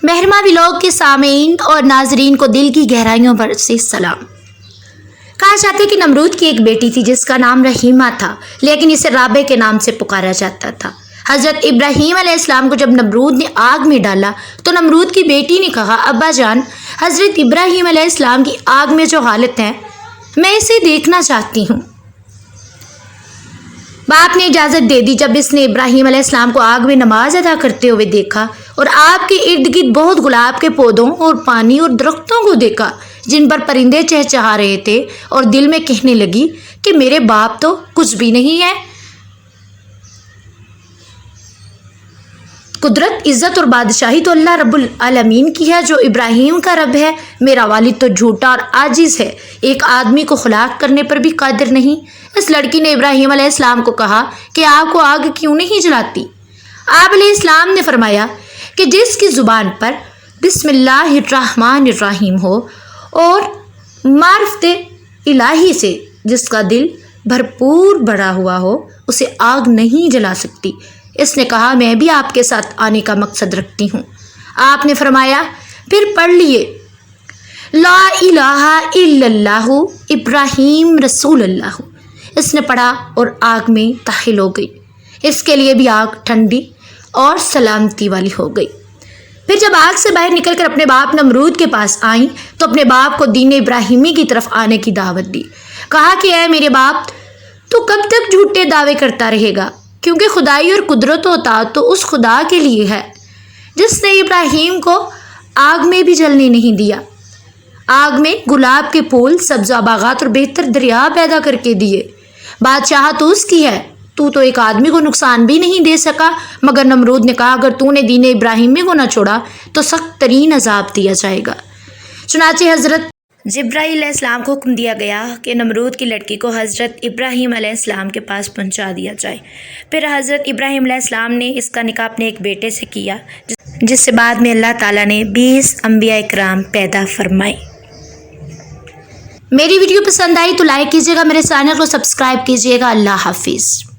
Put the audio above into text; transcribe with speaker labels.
Speaker 1: محرمہ vlog کے سامعین اور ناظرین کو دل کی گہرائیوں پر سے سلام۔ کہا جاتا ہے کہ نمرود کی ایک بیٹی تھی جس کا نام رحیمہ تھا، لیکن اسے رابع کے نام سے پکارا جاتا تھا۔ حضرت ابراہیم علیہ السلام کو جب نمرود نے آگ میں ڈالا تو نمرود کی بیٹی نے کہا، ابا جان، حضرت ابراہیم علیہ السلام کی آگ میں جو حالت ہے میں اسے دیکھنا چاہتی ہوں۔ باپ نے اجازت دے دی۔ جب اس نے ابراہیم علیہ السلام کو آگ میں نماز ادا کرتے ہوئے دیکھا اور آپ کے ارد گرد بہت گلاب کے پودوں اور پانی اور درختوں کو دیکھا جن پر پرندے چہچہا رہے تھے، اور دل میں کہنے لگی کہ میرے باپ تو کچھ بھی نہیں ہے۔ قدرت، عزت اور بادشاہی تو اللہ رب العالمین کی ہے جو ابراہیم کا رب ہے۔ میرا والد تو جھوٹا اور عاجز ہے، ایک آدمی کو ہلاک کرنے پر بھی قادر نہیں۔ اس لڑکی نے ابراہیم علیہ السلام کو کہا کہ آپ کو آگ کیوں نہیں جلاتی؟ آپ علیہ السلام نے فرمایا کہ جس کی زبان پر بسم اللہ الرحمن الرحیم ہو اور معرفت الہی سے جس کا دل بھرپور بھرا ہوا ہو اسے آگ نہیں جلا سکتی۔ اس نے کہا، میں بھی آپ کے ساتھ آنے کا مقصد رکھتی ہوں۔ آپ نے فرمایا، پھر پڑھ لیے لا الہ الا اللہ ابراہیم رسول اللہ۔ اس نے پڑھا اور آگ میں داخل ہو گئی۔ اس کے لیے بھی آگ ٹھنڈی اور سلامتی والی ہو گئی۔ پھر جب آگ سے باہر نکل کر اپنے باپ نمرود کے پاس آئیں تو اپنے باپ کو دین ابراہیمی کی طرف آنے کی دعوت دی۔ کہا کہ اے میرے باپ، تو کب تک جھوٹے دعوے کرتا رہے گا؟ کیونکہ خدائی اور قدرت و اطاعت تو اس خدا کے لیے ہے جس نے ابراہیم کو آگ میں بھی جلنے نہیں دیا، آگ میں گلاب کے پھول، سبزہ باغات اور بہتر دریا پیدا کر کے دیے۔ بادشاہت تو اس کی ہے، تو ایک آدمی کو نقصان بھی نہیں دے سکا۔ مگر نمرود نے کہا، اگر تو نے دین ابراہیمی کو نہ چھوڑا تو سخت ترین عذاب دیا جائے گا۔ چنانچہ حضرت جبرائیل علیہ السلام کو حکم دیا گیا کہ نمرود کی لڑکی کو حضرت ابراہیم علیہ السلام کے پاس پہنچا دیا جائے۔ پھر حضرت ابراہیم علیہ السلام نے اس کا نکاح اپنے ایک بیٹے سے کیا جس سے بعد میں اللہ تعالیٰ نے 20 انبیاء کرام پیدا فرمائے۔ میری ویڈیو پسند آئی تو لائک کیجیے گا، میرے چینل کو سبسکرائب کیجیے گا۔ اللہ حافظ۔